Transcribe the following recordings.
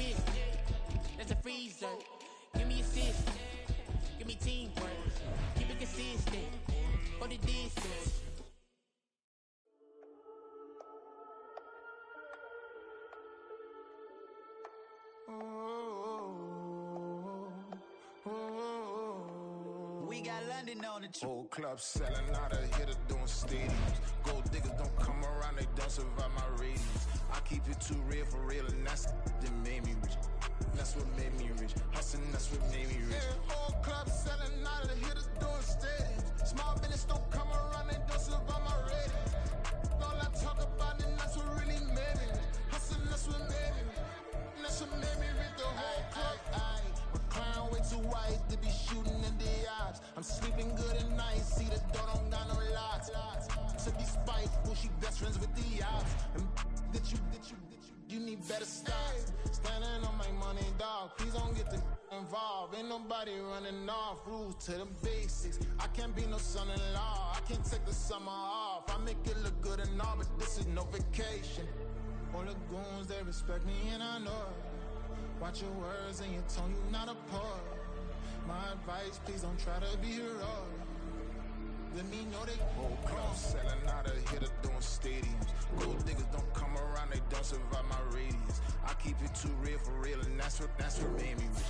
wrist, that's a freezer. Give me assist, give me teamwork. Keep it consistent, go the distance. We got London on the trip. Whole club selling out of hitter doing stadiums. Gold diggers don't come around, they don't survive my ratings. I keep it too real for real, and that's that made me rich. That's what made me rich. Hustling, that's what made me rich. Yeah, whole club selling out of the hitters doing stadiums. Small business don't come around, they don't survive my ratings. All I talk about, and that's what really made me rich. Hustling, that's what made me rich. That's what made me rich. The whole club. McLaren way too white to be shooting in the eyes. I'm sleeping good at night, see the door don't got no locks. To be spiteful, she best friends with the odds. And you need better stocks. Standing on my money, dog, please don't get involved. Ain't nobody running off, rules to the basics. I can't be no son-in-law, I can't take the summer off. I make it look good and all, but this is no vacation. All the goons, they respect me and I know it. Watch your words and your tone, you not a poet. My advice, please don't try to be heroic. Let me know they whole club selling out of hitter doing stadiums. Gold diggers don't come around, they don't survive my radius. I keep it too real for real, and that's what made me rich.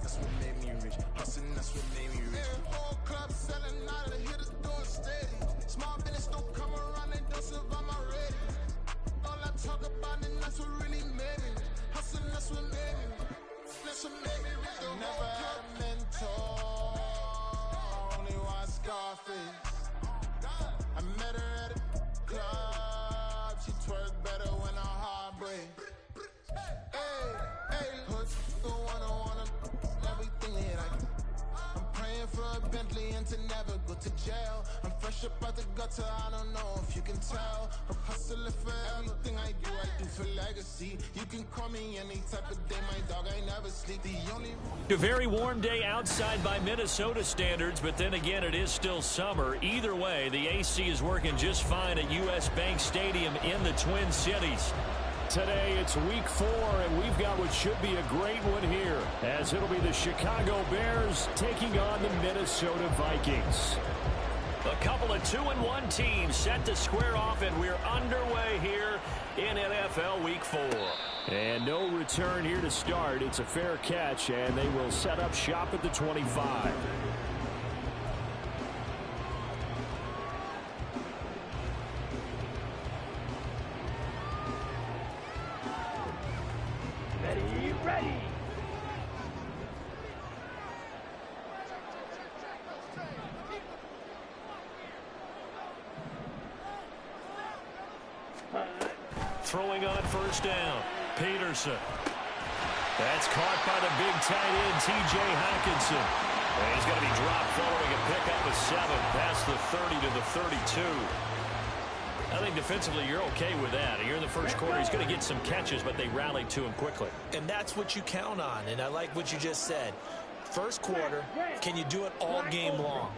That's what made me rich. Hustling, that's what made me rich. Yeah, whole club selling out of the hitters doing stadiums. Small business don't come around, they don't survive my radius. All I talk about, and that's what really made me rich. Hustling, that's what made me rich. That's what made me rich. Never had a mentor, only one Scarface. I met her at a club, she twerk better when her heart breaks. Hey, hood, wanna everything that I can. I'm praying for a Bentley and to never go to jail. I'm fresh up out the gutter, I don't know if you can tell. I'm hustling for everything I do for legacy. You can call me any type of day, my dog, I never sleep. The only... A very warm day outside by Minnesota standards, but then again, it is still summer. Either way, the AC is working just fine at U.S. Bank Stadium in the Twin Cities. Today, it's week 4, and we've got what should be a great one here, as it'll be the Chicago Bears taking on the Minnesota Vikings. A couple of 2-1 teams set to square off, and we're underway here in NFL Week 4. And no return here to start. It's a fair catch, and they will set up shop at the 25. Ready. Throwing on first down, Peterson. That's caught by the big tight end, T.J. Hockenson. And he's going to be dropped following a pickup of 7 past the 30 to the 32. I think defensively you're okay with that. Here in the first quarter, he's going to get some catches, but they rallied to him quickly. And that's what you count on, and I like what you just said. First quarter, can you do it all game long?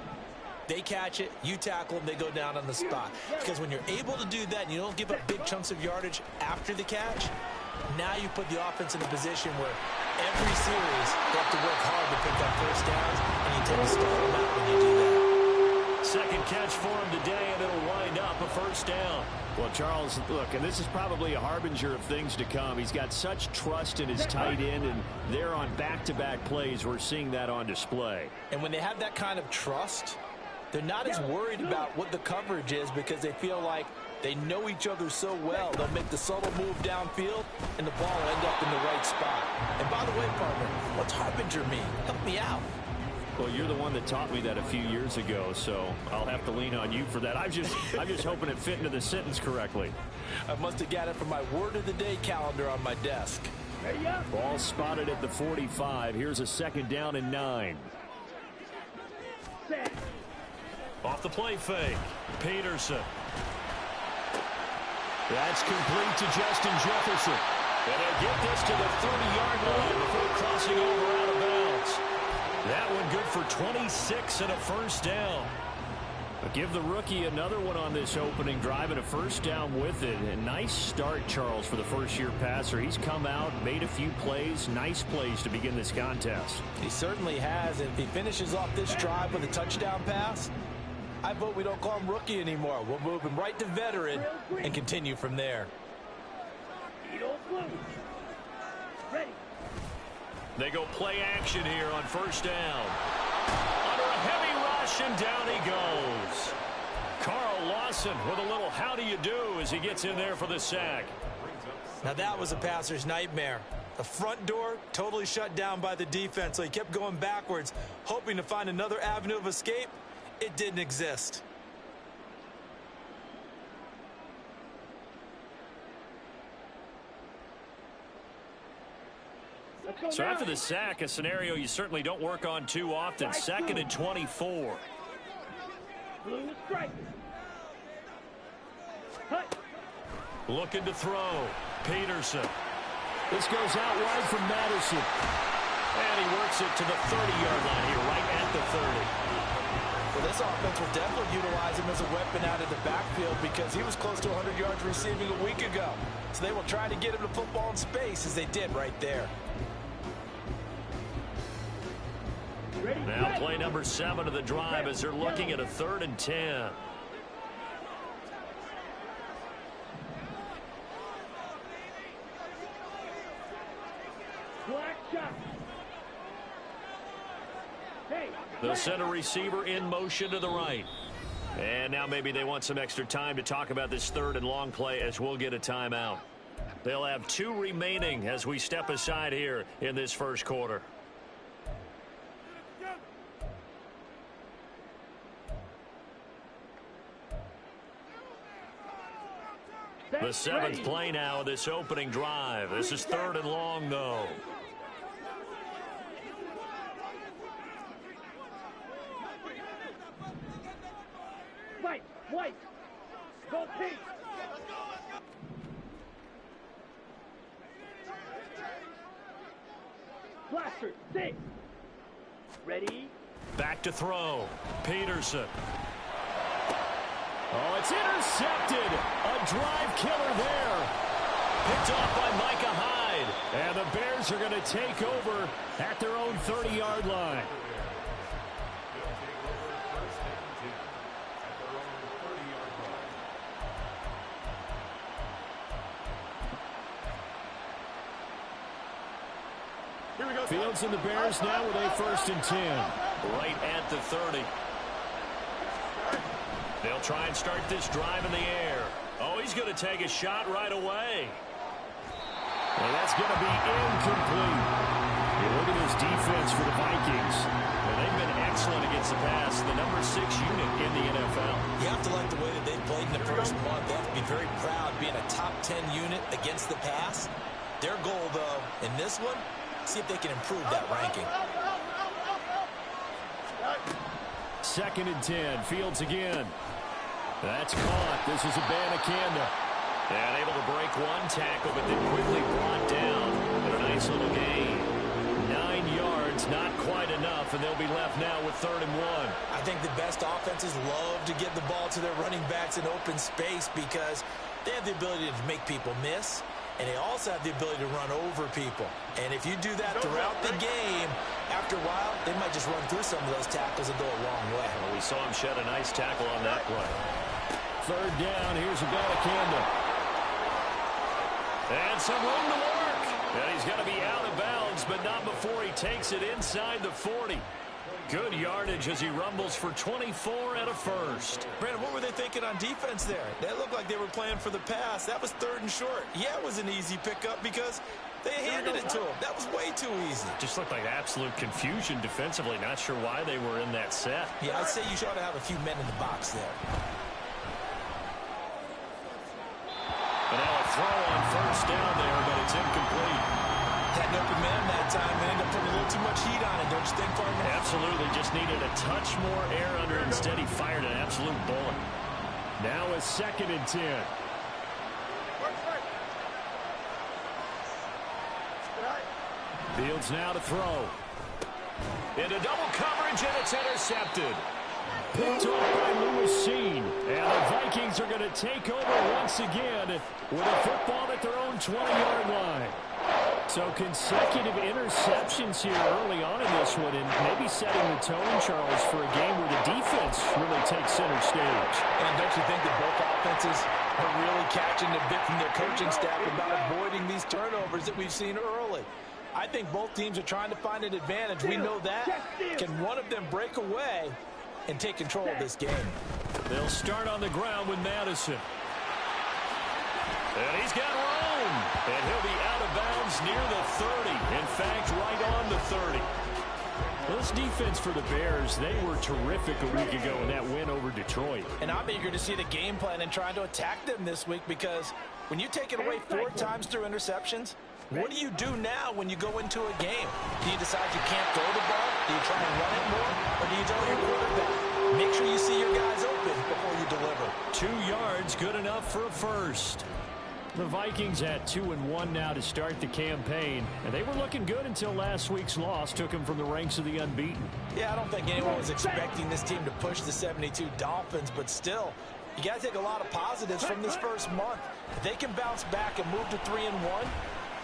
They catch it, you tackle them, they go down on the spot. Because when you're able to do that and you don't give up big chunks of yardage after the catch, now you put the offense in a position where every series they have to work hard to pick up first downs, and you tend to stall them out when you do that. Second catch for him today, and it'll wind up a first down. Well, Charles, look, and this is probably a harbinger of things to come. He's got such trust in his tight end, and they're on back-to-back plays. We're seeing that on display. And when they have that kind of trust, they're not as worried about what the coverage is because they feel like they know each other so well. They'll make the subtle move downfield, and the ball will end up in the right spot. And by the way, partner, what's harbinger mean? Help me out. Well, you're the one that taught me that a few years ago, so I'll have to lean on you for that. I'm just hoping it fit into the sentence correctly. I must have got it from my word of the day calendar on my desk. Ball spotted at the 45. Here's a second down and 9. Off the play fake, Peterson. That's complete to Justin Jefferson. And they'll get this to the 30-yard line before crossing over out of bounds. That one good for 26 and a first down. Give the rookie another one on this opening drive and a first down with it. A nice start, Charles, for the first-year passer. He's come out, made a few plays, nice plays to begin this contest. He certainly has. And if he finishes off this drive with a touchdown pass, I vote we don't call him rookie anymore. We'll move him right to veteran and continue from there. They go play action here on first down. Under a heavy rush, and down he goes. Carl Lawson with a little how do you do as he gets in there for the sack. Now that was a passer's nightmare. The front door totally shut down by the defense, so he kept going backwards, hoping to find another avenue of escape. It didn't exist. So after the sack, a scenario you certainly don't work on too often. 2nd and 24. Looking to throw. Peterson. This goes out wide from Madison. And he works it to the 30-yard line here, right at the 30. Well, this offense will definitely utilize him as a weapon out of the backfield because he was close to 100 yards receiving a week ago. So they will try to get him the football in space as they did right there. Now play number 7 of the drive as they're looking at a 3rd and 10. They'll send a receiver in motion to the right. And now maybe they want some extra time to talk about this 3rd and long play as we'll get a timeout. They'll have 2 remaining as we step aside here in this first quarter. The 7th play now of this opening drive. This is 3rd and long, though. White. Go pink. Blaster, 6. Ready? Back to throw. Peterson. Oh, it's intercepted. A drive killer there. Picked off by Micah Hyde. And the Bears are going to take over at their own 30-yard line. Fields and the Bears now with a 1st and 10. Right at the 30. They'll try and start this drive in the air. Oh, he's going to take a shot right away. And that's going to be incomplete. You look at this defense for the Vikings. Well, they've been excellent against the pass. The number 6 unit in the NFL. You have to like the way that they've played in the first month. They have to be very proud being a top 10 unit against the pass. Their goal, though, in this one, see if they can improve that ranking. 2nd and 10. Fields again. That's caught. This is Abanikanda. And able to break one tackle, but then quickly brought down. And a nice little gain. 9 yards, not quite enough, and they'll be left now with 3rd and 1. I think the best offenses love to get the ball to their running backs in open space because they have the ability to make people miss. And they also have the ability to run over people. And if you do that throughout the game, after a while, they might just run through some of those tackles and go a long way. Well, we saw him shed a nice tackle on that play. 3rd down, here's Abanikanda. And some room to work. And he's going to be out of bounds, but not before he takes it inside the 40. Good yardage as he rumbles for 24 and a 1st. Brandon, what were they thinking on defense there? That looked like they were playing for the pass. That was 3rd and short. Yeah, it was an easy pickup because they handed it to him. That was way too easy. Just looked like absolute confusion defensively. Not sure why they were in that set. Yeah, I'd say you should have a few men in the box there. And now a throw on 1st down there, but it's incomplete. Had an open man that time and ended up putting a little too much heat on it, don't you think, partner? Absolutely. Just needed a touch more air under it. Instead, he fired an absolute bullet. Now a 2nd and 10. Fields now to throw. Into double coverage, and it's intercepted. Picked off by Lewisine. And the Vikings are going to take over once again with a football at their own 20-yard line. So consecutive interceptions here early on in this one, and maybe setting the tone, Charles, for a game where the defense really takes center stage. And don't you think that both offenses are really catching a bit from their coaching staff about avoiding these turnovers that we've seen early? I think both teams are trying to find an advantage. We know that. Can one of them break away and take control of this game? They'll start on the ground with Madison. And he's got room. And he'll be out of bounds near the 30. In fact, right on the 30. This defense for the Bears, they were terrific a week ago in that win over Detroit. And I'm eager to see the game plan and trying to attack them this week, because when you take it away 4 times through interceptions, what do you do now when you go into a game? Do you decide you can't throw the ball? Do you try and run it more? Or do you tell your quarterback, make sure you see your guys open before you deliver? 2 yards, good enough for a first. The Vikings at 2-1 now to start the campaign. And they were looking good until last week's loss took them from the ranks of the unbeaten. Yeah, I don't think anyone was expecting this team to push the 72 Dolphins, but still, you got to take a lot of positives from this first month. If they can bounce back and move to 3-1,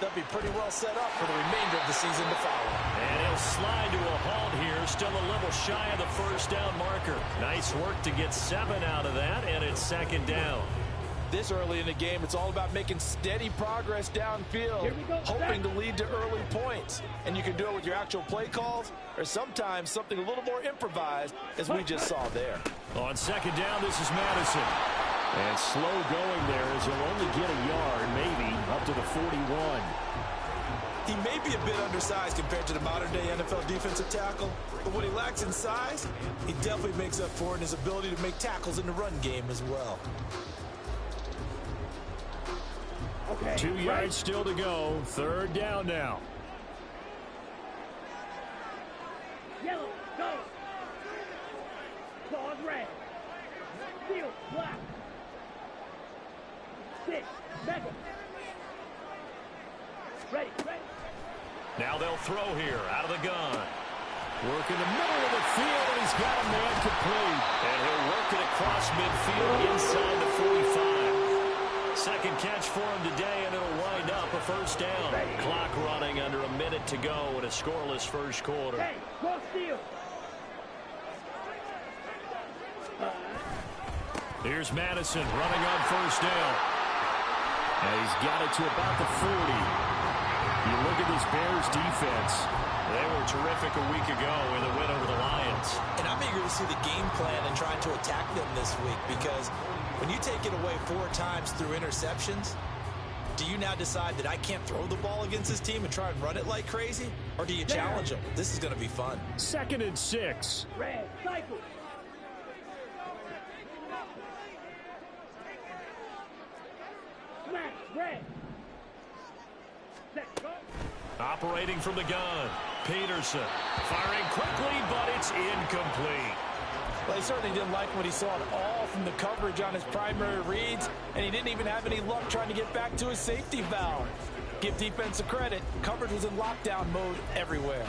they'll be pretty well set up for the remainder of the season to follow. And he'll slide to a halt here, still a little shy of the first down marker. Nice work to get 7 out of that, and it's 2nd down. This early in the game, it's all about making steady progress downfield, hoping to lead to early points. And you can do it with your actual play calls, or sometimes something a little more improvised, as we just saw there. On 2nd down, this is Madison. And slow going there as he'll only get a yard, maybe, up to the 41. He may be a bit undersized compared to the modern-day NFL defensive tackle, but what he lacks in size, he definitely makes up for in his ability to make tackles in the run game as well. 2 yards still to go. 3rd down now. Yellow, go. Claws red. Field, black. 6, 7. Ready. Now they'll throw here out of the gun. Work in the middle of the field, and he's got a man complete. And he'll work it across midfield inside the 45. 2nd catch for him today, and it'll wind up a first down. Clock running under a minute to go in a scoreless first quarter. Hey, cross field. Here's Madison running on first down. And he's got it to about the 40. You look at this Bears defense. They were terrific a week ago in the win over the Lions. And I'm eager to see the game plan and trying to attack them this week, because when you take it away 4 times through interceptions, do you now decide that I can't throw the ball against this team and try and run it like crazy? Or do you challenge them? This is going to be fun. 2nd and 6. Red, cycle. Smash, red. Set, go. Operating from the gun. Peterson firing quickly, but it's incomplete. Well, he certainly didn't like what he saw at all from the coverage on his primary reads, and he didn't even have any luck trying to get back to his safety valve. Give defense a credit. Coverage was in lockdown mode everywhere.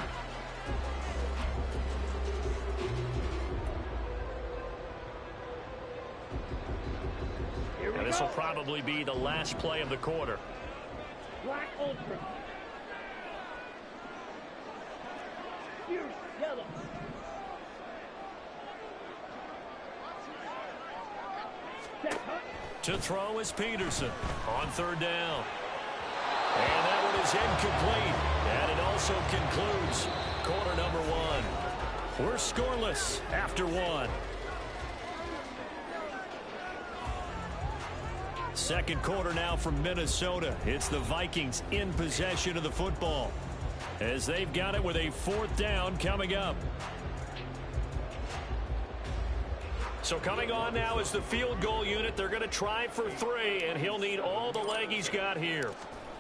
And this will probably be the last play of the quarter. Black ultra. Fierce yellow. To throw is Peterson on 3rd down. And that one is incomplete. And it also concludes quarter number 1. We're scoreless after 1. 2nd quarter now from Minnesota. It's the Vikings in possession of the football, as they've got it with a 4th down coming up. So coming on now is the field goal unit. They're going to try for 3, and he'll need all the leg he's got here.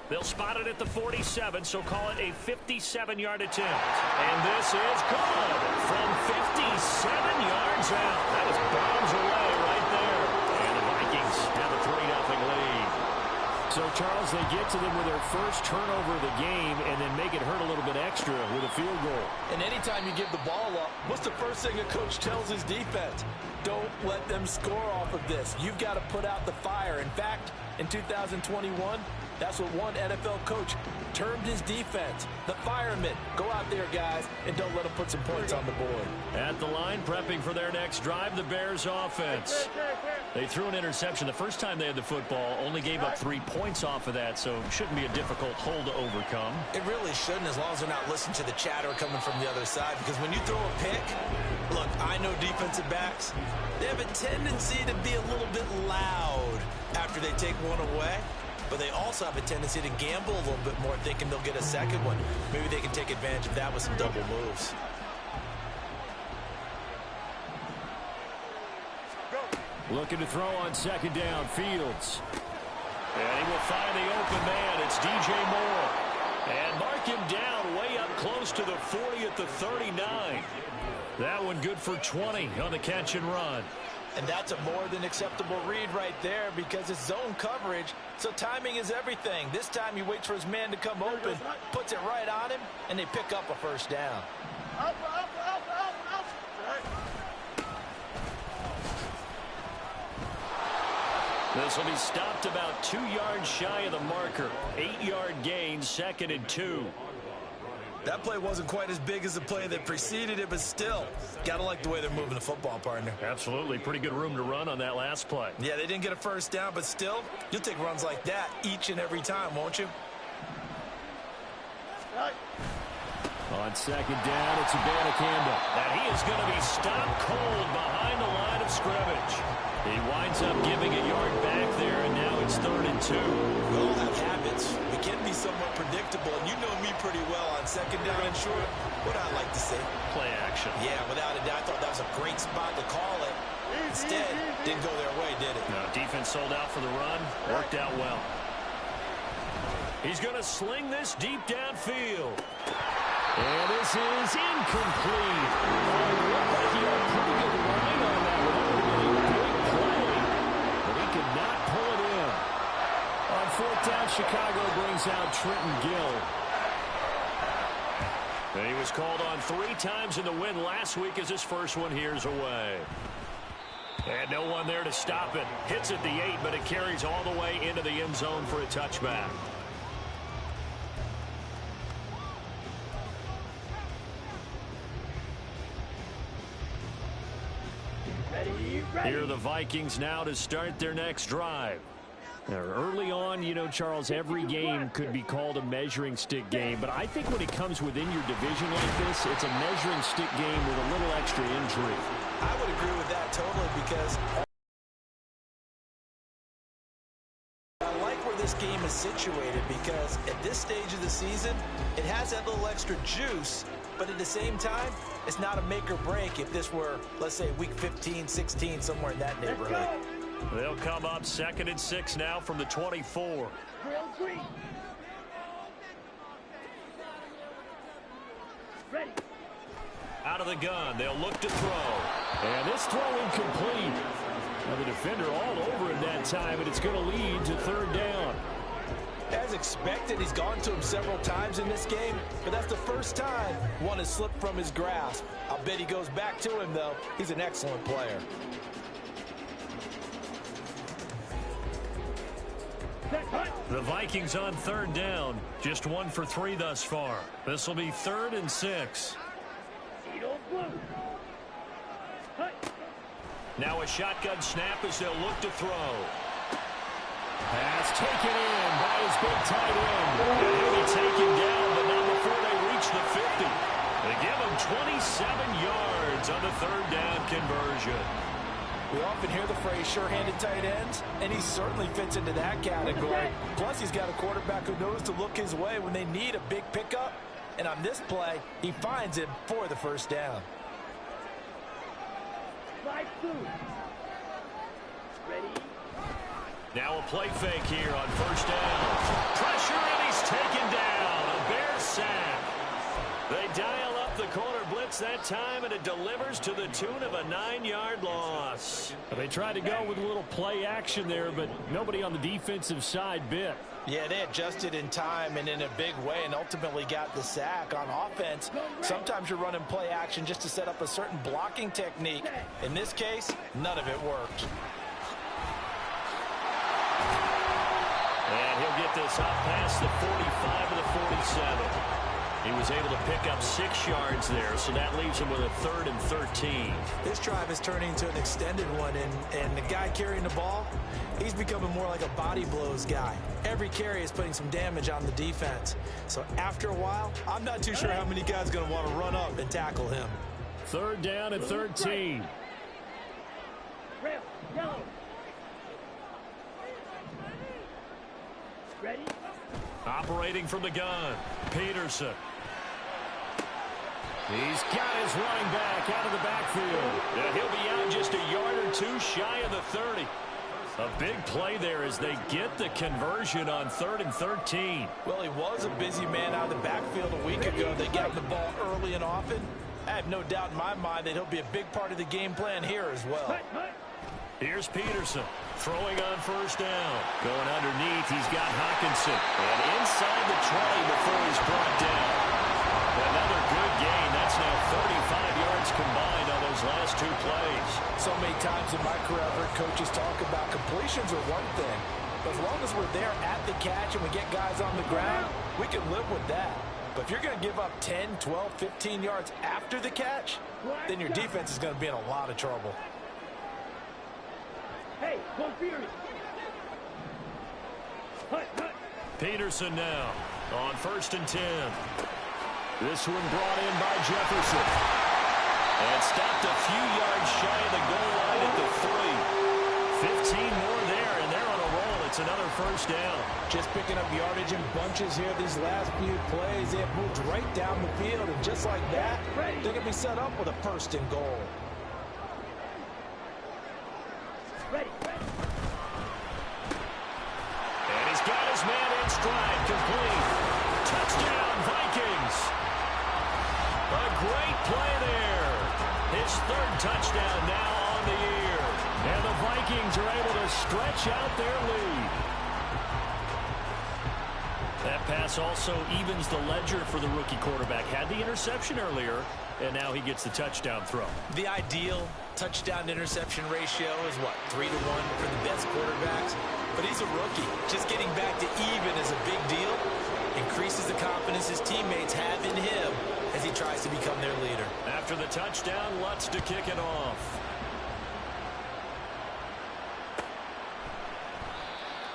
They'll spot it at the 47, so call it a 57-yard attempt. And this is good from 57 yards out. That was bombs away right there. And the Vikings have a 3-0 lead. So Charles, they get to them with their first turnover of the game and then make it hurt a little bit extra with a field goal. And anytime you give the ball up, what's the first thing a coach tells his defense? Don't let them score off of this. You've got to put out the fire. In fact, in 2021, that's what one NFL coach termed his defense. The firemen. Go out there, guys, and don't let them put some points on the board. At the line, prepping for their next drive, the Bears offense. They threw an interception the first time they had the football, only gave up 3 points off of that, so it shouldn't be a difficult hole to overcome. It really shouldn't, as long as they're not listening to the chatter coming from the other side, because when you throw a pick, look, I know defensive backs, they have a tendency to be a little bit loud after they take one away. But they also have a tendency to gamble a little bit more, thinking they'll get a second one. Maybe they can take advantage of that with some double moves. Looking to throw on second down, Fields. And he will find the open man. It's DJ Moore. And mark him down way up close to the 40 at the 39. That one good for 20 on the catch and run. And that's a more than acceptable read right there because it's zone coverage, so timing is everything. This time he waits for his man to come open, puts it right on him, and they pick up a first down. This will be stopped about 2 yards shy of the marker. 8-yard gain, 2nd and 2. That play wasn't quite as big as the play that preceded it, but still, gotta like the way they're moving the football, partner. Absolutely. Pretty good room to run on that last play. Yeah, they didn't get a first down, but still, you'll take runs like that each and every time, won't you? On second down, it's Abanikanda. And he is going to be stopped cold behind the line of scrimmage. He winds up giving a yard back there, and now it's 3rd and 2. We all have habits. We can be somewhat predictable, and you know me pretty well on second down and short. What I like to say? Play action. Yeah, without a doubt, I thought that was a great spot to call it. Instead, didn't go their way, did it? No, defense sold out for the run. Worked out well. He's going to sling this deep downfield. And this is incomplete. Looked like he had a pretty good line on that one. Big play, but he could not pull it in. On 4th down, Chicago brings out Trenton Gill. And he was called on 3 times in the win last week as his first one here's away. And no one there to stop it. Hits at the 8, but it carries all the way into the end zone for a touchback. Here are the Vikings now to start their next drive. Now, early on, you know, Charles, every game could be called a measuring stick game. But I think when it comes within your division like this, it's a measuring stick game with a little extra intrigue. I would agree with that totally because I like where this game is situated because at this stage of the season, it has that little extra juice. But at the same time, it's not a make or break if this were, let's say, week 15, 16, somewhere in that neighborhood. They'll come up 2nd and 6 now from the 24. Ready. Out of the gun, they'll look to throw. And this throw incomplete. Now the defender all over him that time, and it's going to lead to 3rd down. As expected, he's gone to him several times in this game, but that's the first time one has slipped from his grasp. I'll bet he goes back to him, though. He's an excellent player. The Vikings on 3rd down. Just 1 for 3 thus far. This will be 3rd and 6. Now a shotgun snap as they'll look to throw. Pass taken in by his big tight end. And he'll be taken down, but not before they reach the 50. They give him 27 yards on the 3rd down conversion. We often hear the phrase sure-handed tight ends, and he certainly fits into that category. Plus, he's got a quarterback who knows to look his way when they need a big pickup. And on this play, he finds him for the first down. Ready. Now a play fake here on 1st down. Pressure, and he's taken down. A Bears sack. They dial up the corner blitz that time, and it delivers to the tune of a 9-yard loss. They tried to go with a little play action there, but nobody on the defensive side bit. Yeah, they adjusted in time and in a big way and ultimately got the sack. On offense, sometimes you're running play action just to set up a certain blocking technique. In this case, none of it worked. And he'll get this up past the 45 to the 47. He was able to pick up 6 yards there, so that leaves him with a 3rd and 13. This drive is turning into an extended one, and the guy carrying the ball, he's becoming more like a body blows guy. Every carry is putting some damage on the defense. So after a while, I'm not too sure how many guys are going to want to run up and tackle him. 3rd down and 13. Red, yellow. Ready? Operating from the gun, Peterson. He's got his running back out of the backfield. Yeah, he'll be out just a yard or 2 shy of the 30. A big play there as they get the conversion on 3rd and 13. Well, he was a busy man out of the backfield a week ago. They got him the ball early and often. I have no doubt in my mind that he'll be a big part of the game plan here as well. Here's Peterson throwing on 1st down. Going underneath, he's got Hockenson. And inside the 20 before he's brought down. Another good gain. That's now 35 yards combined on those last 2 plays. So many times in my career, I've heard coaches talk about completions are one thing. But as long as we're there at the catch and we get guys on the ground, we can live with that. But if you're going to give up 10, 12, 15 yards after the catch, then your defense is going to be in a lot of trouble. Hey, go Fury. Peterson now on 1st and 10. This one brought in by Jefferson. And stopped a few yards shy of the goal line at the 3. 15 more there, and they're on a roll. It's another 1st down. Just picking up yardage in bunches here these last few plays. They have moved right down the field, and just like that, they're going to be set up with a 1st and goal. Ready. And he's got his man in stride, complete. Touchdown, Vikings. A great play there. His 3rd touchdown now on the year. And the Vikings are able to stretch out their lead. That pass also evens the ledger for the rookie quarterback. Had the interception earlier, and now he gets the touchdown throw. The ideal touchdown-interception ratio is, what, 3-1 for the best quarterbacks? But he's a rookie. Just getting back to even is a big deal. Increases the confidence his teammates have in him as he tries to become their leader. After the touchdown, Lutz to kick it off.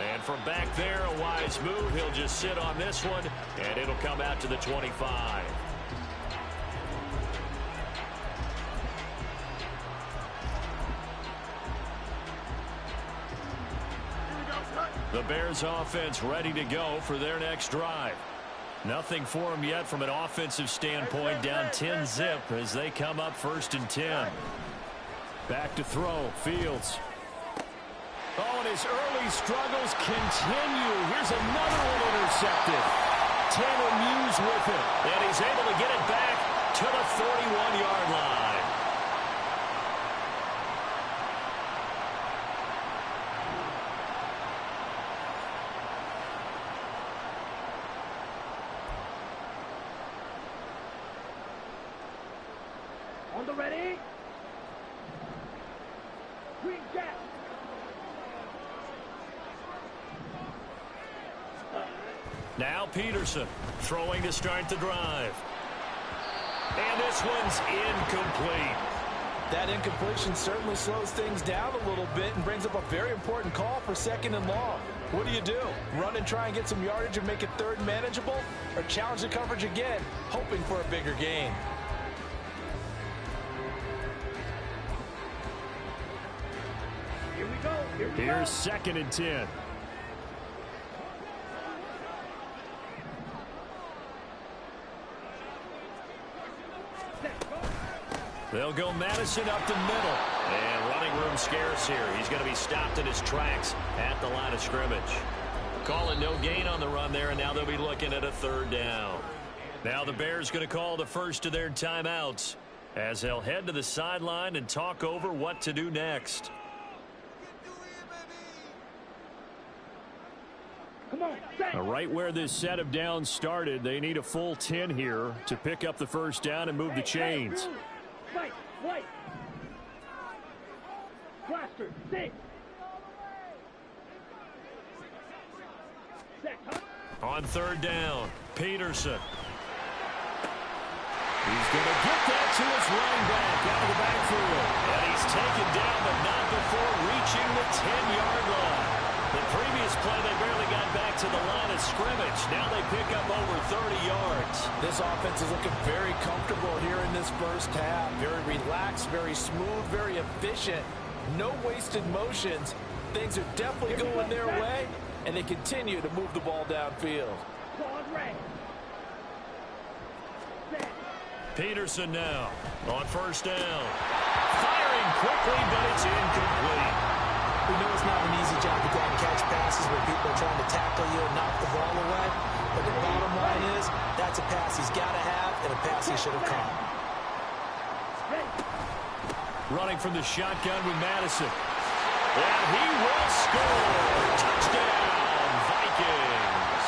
And from back there, a wise move. He'll just sit on this one, and it'll come out to the 25. The Bears offense ready to go for their next drive. Nothing for them yet from an offensive standpoint, down 10-zip as they come up 1st and 10. Back to throw, Fields. Oh, and his early struggles continue. Here's another one intercepted. Tanner Muse with it. And he's able to get it back to the 41-yard line. On the ready. Green Jack. Now Peterson throwing to start the drive. And this one's incomplete. That incompletion certainly slows things down a little bit and brings up a very important call for 2nd and long. What do? Run and try and get some yardage and make it 3rd manageable? Or challenge the coverage again, hoping for a bigger gain? Here we go. Here's 2nd and 10. They'll go Madison up the middle. And running room scarce here. He's going to be stopped in his tracks at the line of scrimmage. Calling no gain on the run there, and now they'll be looking at a 3rd down. Now the Bears going to call the first of their timeouts as they'll head to the sideline and talk over what to do next. Right where this set of downs started, they need a full 10 here to pick up the first down and move the chains. Blaster, six. On third down, Peterson. He's going to get that to his running back out of the backfield. And he's taken down, but not before reaching the 10-yard line. The previous play, they barely got back to the line of scrimmage. Now they pick up over 30 yards. This offense is looking very comfortable here in this first half. Very relaxed, very smooth, very efficient. No wasted motions. Things are definitely going their way, and they continue to move the ball downfield. Peterson now on first down. Firing quickly, but it's incomplete. We know it's not an easy job to go out and catch passes where people are trying to tackle you and knock the ball away. But the bottom line is, that's a pass he's got to have and a pass he should have caught. Running from the shotgun with Madison. And he will score. Touchdown, Vikings.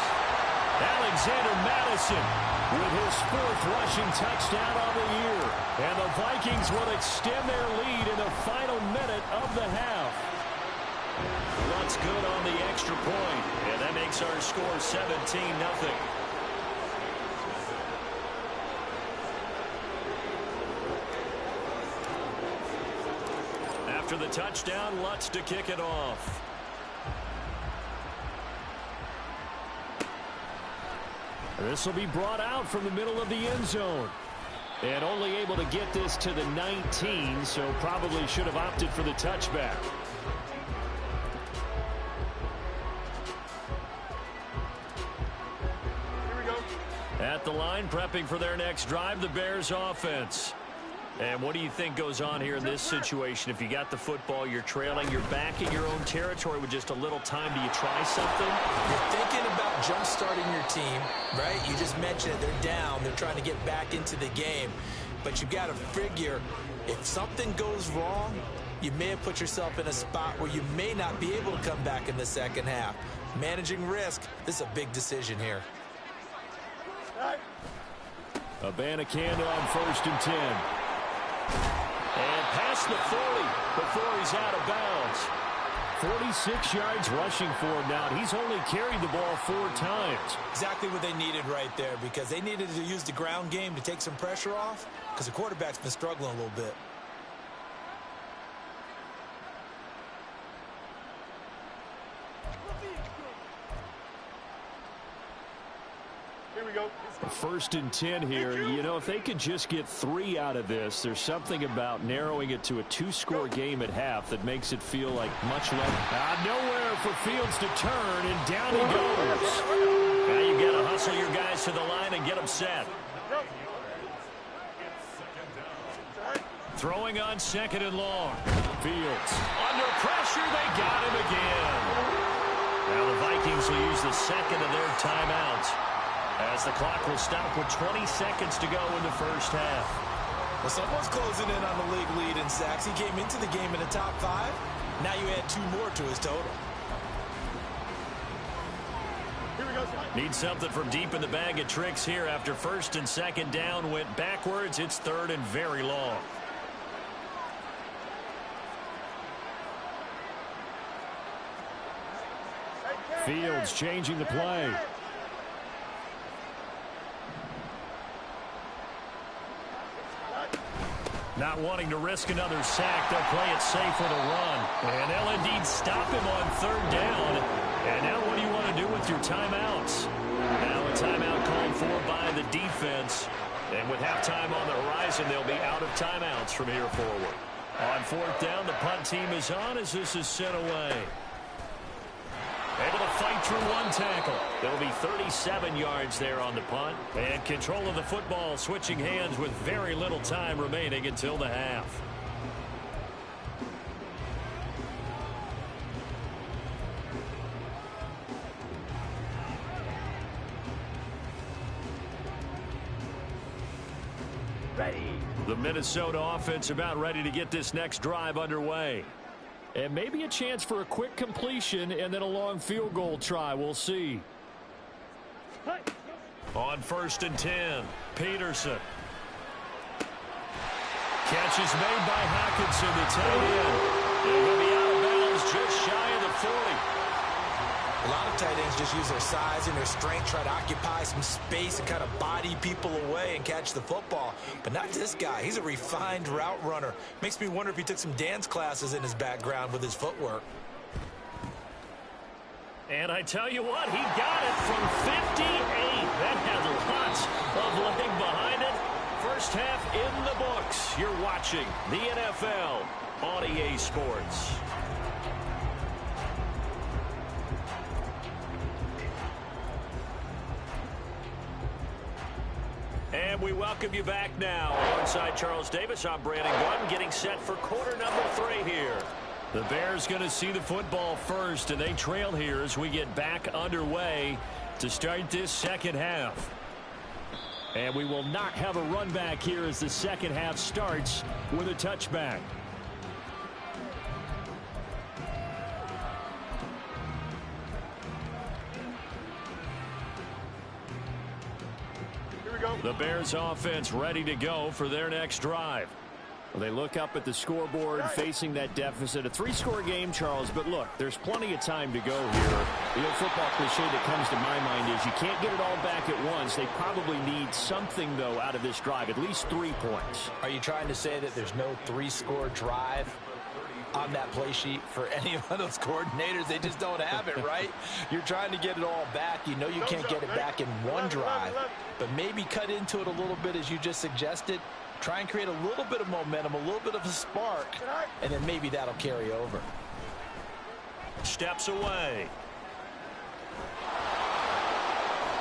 Alexander Madison with his 4th rushing touchdown on the year. And the Vikings will extend their lead in the final minute of the half. Lutz good on the extra point, and that makes our score 17-0. After the touchdown, Lutz to kick it off. This will be brought out from the middle of the end zone. And only able to get this to the 19, so probably should have opted for the touchback. At the line, prepping for their next drive, the Bears offense. And what do you think goes on here in this situation? If you got the football, you're trailing, you're back in your own territory with just a little time. Do you try something? You're thinking about jump-starting your team, right? You just mentioned it. They're down. They're trying to get back into the game. But you've got to figure, if something goes wrong, you may have put yourself in a spot where you may not be able to come back in the second half. Managing risk, this is a big decision here. Abanikanda on 1st and 10. And past the 40 before he's out of bounds. 46 yards rushing for him now. He's only carried the ball 4 times. Exactly what they needed right there, because they needed to use the ground game to take some pressure off, because the quarterback's been struggling a little bit. First and 10 here. You know, if they could just get 3 out of this, there's something about narrowing it to a 2-score game at half that makes it feel like much less. Nowhere for Fields to turn, and down he goes. Now you've got to hustle your guys to the line and get them set. Throwing on 2nd and long. Fields. Under pressure, they got him again. Now the Vikings will use the 2nd of their timeouts, as the clock will stop with 20 seconds to go in the first half. Well, someone's closing in on the league lead in sacks. He came into the game in the top 5. Now you add 2 more to his total. Need something from deep in the bag of tricks here after 1st and 2nd down went backwards. It's 3rd and very long. Fields changing the play. Not wanting to risk another sack, they'll play it safe with a run. And they'll indeed stop him on 3rd down. And now what do you want to do with your timeouts? Now a timeout called for by the defense. And with halftime on the horizon, they'll be out of timeouts from here forward. On 4th down, the punt team is on as this is sent away. Able to fight through 1 tackle. There'll be 37 yards there on the punt. And control of the football switching hands with very little time remaining until the half. The Minnesota offense about ready to get this next drive underway. And maybe a chance for a quick completion and then a long field goal try. We'll see. On 1st and 10, Peterson. Catch is made by Hockenson, the tight end. They're going to be out of bounds just shy of the 40. A lot of tight ends just use their size and their strength, try to occupy some space and kind of body people away and catch the football. But not this guy. He's a refined route runner. Makes me wonder if he took some dance classes in his background with his footwork. And I tell you what, he got it from 58. That has lots of leg behind it. First half in the books. You're watching the NFL on EA Sports. And we welcome you back now. Alongside Charles Davis, I'm Brandon Gunn, getting set for quarter number 3 here. The Bears going to see the football first, and they trail here as we get back underway to start this second half. And we will not have a run back here as the second half starts with a touchback. The Bears offense ready to go for their next drive. Well, they look up at the scoreboard facing that deficit. A 3-score game, Charles, but look, there's plenty of time to go here. The old football cliche that comes to my mind is you can't get it all back at once. They probably need something, though, out of this drive, at least 3 points. Are you trying to say that there's no 3-score drive on that play sheet for any of those coordinators? They just don't have it, right? You're trying to get it all back. You know you can't get it back in one drive, but maybe cut into it a little bit as you just suggested. Try and create a little bit of momentum, a little bit of a spark, and then maybe that'll carry over. Steps away.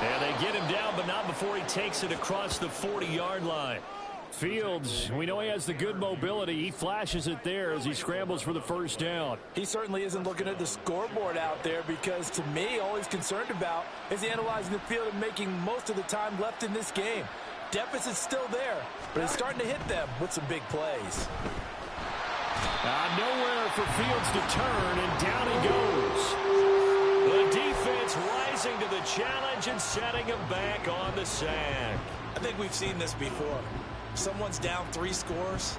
And they get him down, but not before he takes it across the 40-yard line. Fields, we know he has the good mobility. He flashes it there as he scrambles for the first down. He certainly isn't looking at the scoreboard out there because, to me, all he's concerned about is analyzing the field and making most of the time left in this game. Deficit's still there, but he's starting to hit them with some big plays. Nowhere for Fields to turn, and down he goes. The defense rising to the challenge and setting him back on the sack. I think we've seen this before. Someone's down 3 scores.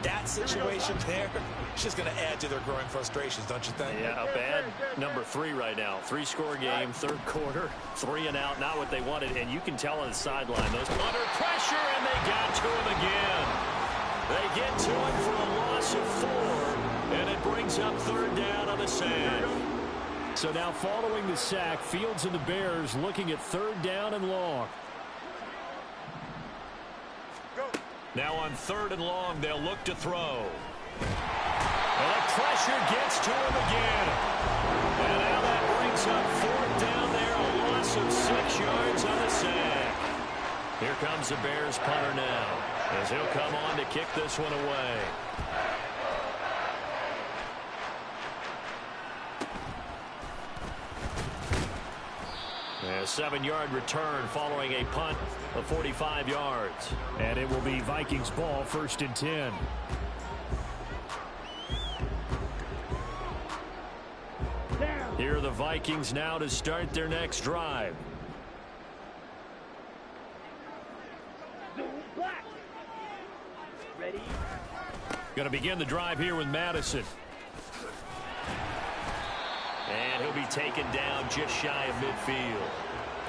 That situation there is just going to add to their growing frustrations, don't you think? Yeah, a bad number 3 right now. 3-score game, 3rd quarter, 3 and out, not what they wanted. And you can tell on the sideline, those under pressure, and they got to him again. They get to him for a loss of 4, and it brings up 3rd down on the sack. So now following the sack, Fields and the Bears looking at 3rd down and long. Now on 3rd and long, they'll look to throw. And the pressure gets to him again. And now that brings up 4th down there, a loss of 6 yards on the sack. Here comes the Bears punter now, as he'll come on to kick this one away. A 7-yard return following a punt of 45 yards. And it will be Vikings ball, 1st and 10. Here are the Vikings now to start their next drive. Ready? Going to begin the drive here with Madison. And he'll be taken down just shy of midfield.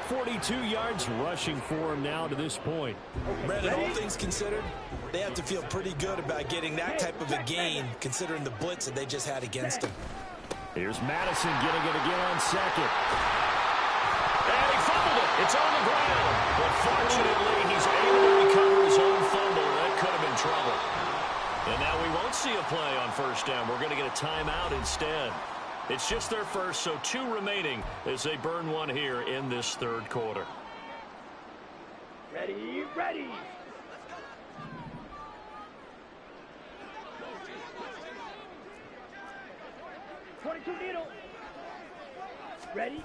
42 yards rushing for him now to this point. Brandon, all things considered, they have to feel pretty good about getting that type of a gain, considering the blitz that they just had against him. Here's Madison getting it again on 2nd. And he fumbled it. It's on the ground. But fortunately, he's able to recover his own fumble. That could have been trouble. And now we won't see a play on 1st down. We're going to get a timeout instead. It's just their first, so 2 remaining as they burn 1 here in this 3rd quarter. Ready, ready. .22 needle. Ready.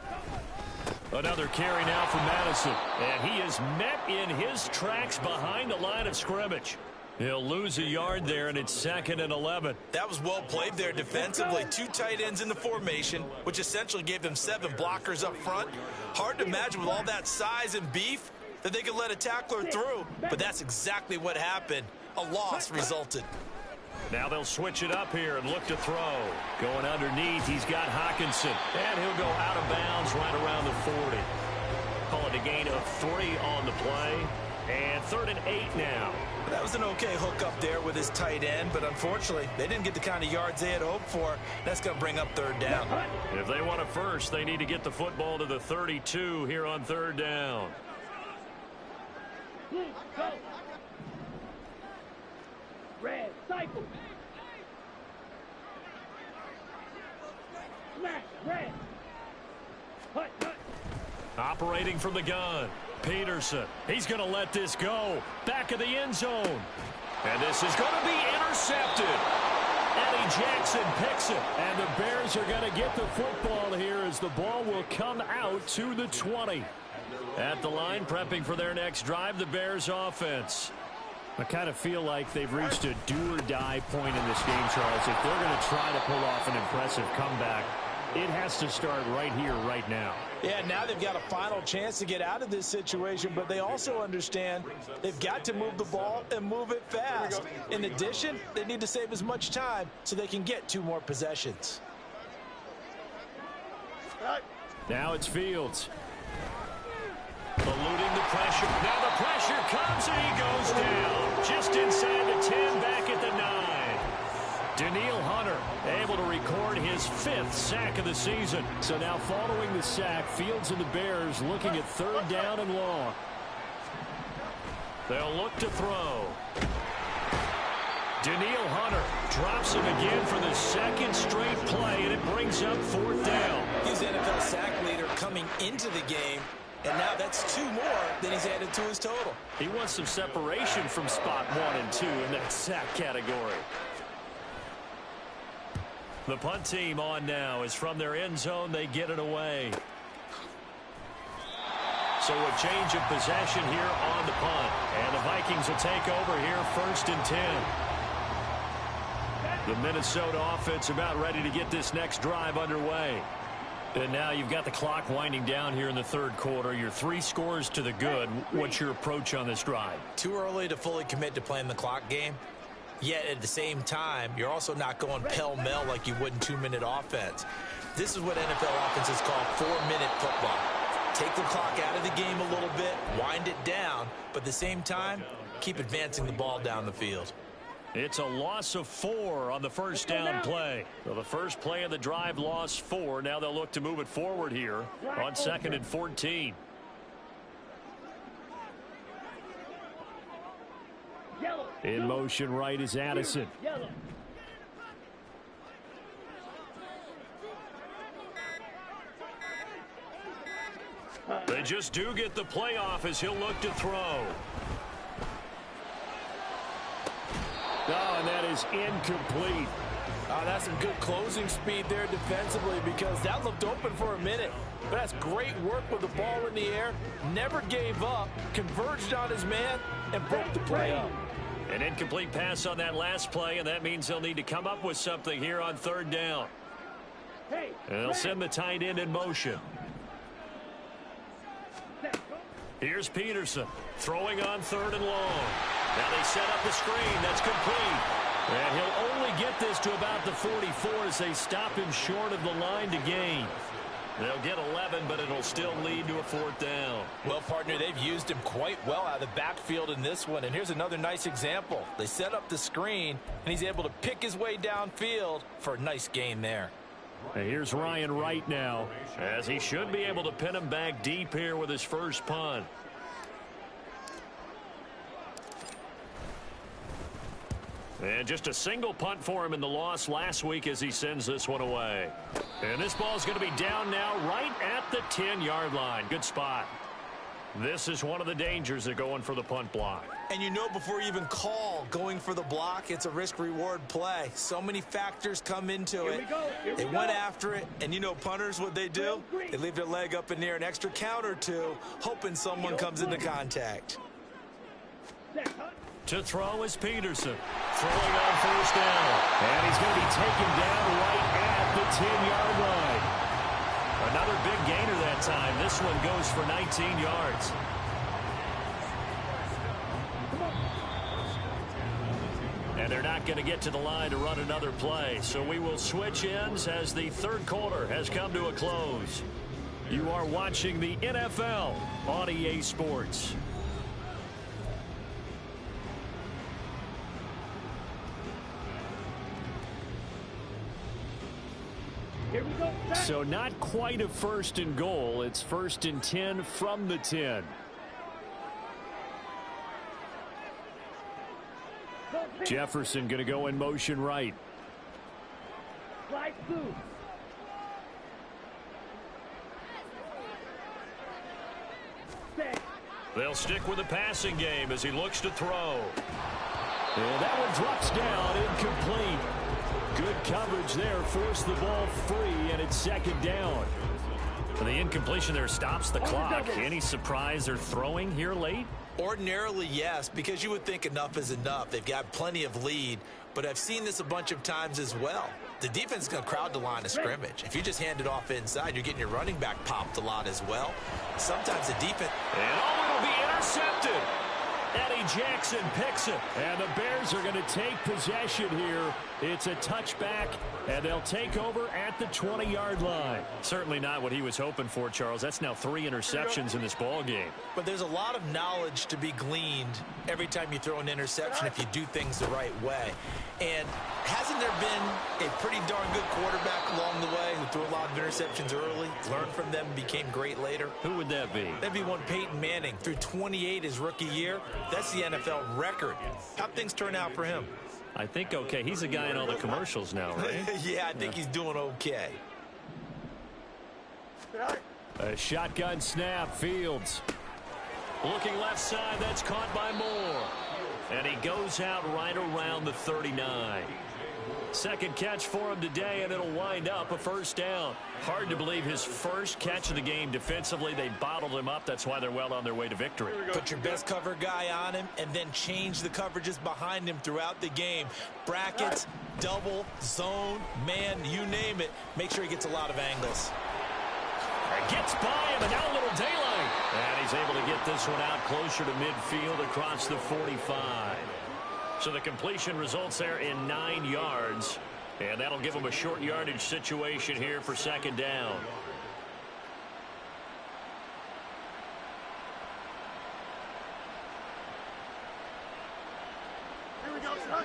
Another carry now for Madison. And he is met in his tracks behind the line of scrimmage. He'll lose a yard there, and it's 2nd and 11. That was well played there defensively. 2 tight ends in the formation, which essentially gave them 7 blockers up front. Hard to imagine with all that size and beef that they could let a tackler through, but that's exactly what happened. A loss resulted. Now they'll switch it up here and look to throw. Going underneath, he's got Hockenson, and he'll go out of bounds right around the 40. Call it a gain of 3 on the play, and 3rd and 8 now. That was an okay hook up there with his tight end, but unfortunately, they didn't get the kind of yards they had hoped for. That's going to bring up 3rd down. If they want it first, they need to get the football to the 32 here on 3rd down. Go. Red, cycle. Smash, red. Hut, hut. Operating from the gun, Peterson. He's going to let this go. Back of the end zone. And this is going to be intercepted. Eddie Jackson picks it. And the Bears are going to get the football here as the ball will come out to the 20. At the line, prepping for their next drive, the Bears offense. I kind of feel like they've reached a do-or-die point in this game, Charles. If they're going to try to pull off an impressive comeback, it has to start right here, right now. Yeah, now they've got a final chance to get out of this situation, but they also understand they've got to move the ball and move it fast. In addition, they need to save as much time so they can get 2 more possessions. Now it's Fields. Eluding the pressure. Now the pressure comes and he goes down. Just inside the 10, back at the 9. Danielle Hunter able to record his 5th sack of the season. So now following the sack, Fields and the Bears looking at 3rd down and long. They'll look to throw. Danielle Hunter drops him again for the 2nd straight play, and it brings up 4th down. He's NFL sack leader coming into the game. And now that's 2 more than he's added to his total. He wants some separation from spot 1 and 2 in that sack category. The punt team on now is from their end zone. They get it away. So a change of possession here on the punt. And the Vikings will take over here 1st and 10. The Minnesota offense about ready to get this next drive underway. And now you've got the clock winding down here in the 3rd quarter. You're 3 scores to the good. What's your approach on this drive? Too early to fully commit to playing the clock game. Yet at the same time, you're also not going pell-mell like you would in 2-minute offense. This is what NFL offenses call 4-minute football. Take the clock out of the game a little bit, wind it down, but at the same time, keep advancing the ball down the field. It's a loss of 4 on the 1st down play. So the first play of the drive lost 4. Now they'll look to move it forward here on 2nd and 14. In motion right is Addison. They just do get the playoff as he'll look to throw. Oh, and that is incomplete. That's some good closing speed there defensively because that looked open for a minute. But that's great work with the ball in the air. Never gave up, converged on his man, and broke the play up. An incomplete pass on that last play, and that means they'll need to come up with something here on 3rd down. And they'll send the tight end in motion. Here's Peterson throwing on 3rd and long. Now they set up the screen. That's complete. And he'll only get this to about the 44 as they stop him short of the line to gain. They'll get 11, but it'll still lead to a 4th down. Well, partner, they've used him quite well out of the backfield in this one. And here's another nice example. They set up the screen, and he's able to pick his way downfield for a nice gain there. And here's Ryan Wright now, as he should be able to pin him back deep here with his first punt. And just a single punt for him in the loss last week as he sends this one away. And this ball's going to be down now right at the 10-yard line. Good spot. This is one of the dangers of going for the punt block. And you know before you even call going for the block, it's a risk-reward play. So many factors come into it. They went after it, and you know punters, what they do? They leave their leg up in the air an extra count or two, hoping someone comes into contact. To throw is Peterson. Throwing on first down. And he's going to be taken down right at the 10-yard line. Another big gainer that time. This one goes for 19 yards. And they're not going to get to the line to run another play. So we will switch ends as the third quarter has come to a close. You are watching the NFL on EA Sports. Here we go. So not quite a 1st and goal. It's 1st and 10 from the 10. Jefferson going to go in motion right. Slide through. They'll stick with the passing game as he looks to throw. And that one drops down, incomplete. Good coverage there, forced the ball free, and it's 2nd down. The incompletion there stops the clock. Any surprise they're throwing here late? Ordinarily, yes, because you would think enough is enough. They've got plenty of lead, but I've seen this a bunch of times as well. The defense is going to crowd the line of scrimmage. If you just hand it off inside, you're getting your running back popped a lot as well. Sometimes the defense... And it'll be intercepted. Eddie Jackson picks it. And the Bears are going to take possession here. It's a touchback, and they'll take over at the 20-yard line. Certainly not what he was hoping for, Charles. That's now 3 interceptions in this ball game. But there's a lot of knowledge to be gleaned every time you throw an interception if you do things the right way. And hasn't there been a pretty darn good quarterback along the way who threw a lot of interceptions early, learned from them, and became great later? Who would that be? That'd be one Peyton Manning. Threw 28 his rookie year. That's the NFL record. How'd things turn out for him? I think okay. He's a guy in all the commercials now, right? Yeah, I think he's doing okay. A shotgun snap, Fields. Looking left side, that's caught by Moore. And he goes out right around the 39. Second catch for him today, and it'll wind up a 1st down. Hard to believe his first catch of the game defensively. They bottled him up. That's why they're well on their way to victory. Put your best cover guy on him and then change the coverages behind him throughout the game. Brackets, double, zone, man, you name it. Make sure he gets a lot of angles. Gets by him, and now a little daylight. And he's able to get this one out closer to midfield across the 45. So the completion results there in 9 yards. And that'll give him a short yardage situation here for 2nd down. Here we go, son.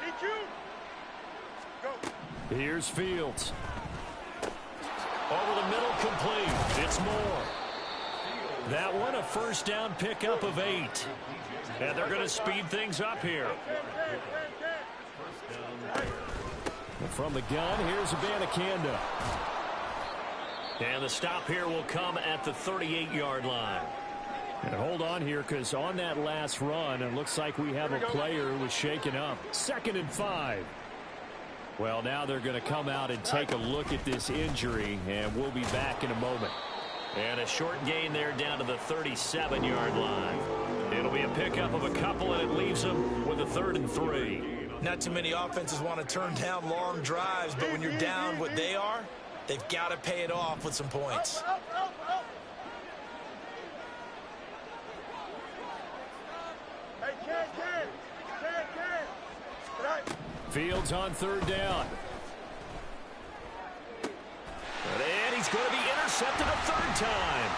Need you. Go. Here's Fields. Over the middle, complete. It's Moore. That one, a 1st down pickup of 8. And they're going to speed things up here. From the gun, here's Abanikanda. And the stop here will come at the 38-yard line. And hold on here, because on that last run, it looks like we have a player who was shaken up. 2nd and 5. Well, now they're going to come out and take a look at this injury, and we'll be back in a moment. And a short gain there down to the 37-yard line. It'll be a pickup of a couple, and it leaves them with a 3rd and 3. Not too many offenses want to turn down long drives, but when you're down what they are, they've got to pay it off with some points. Fields on 3rd down. And he's going to be intercepted a 3rd time.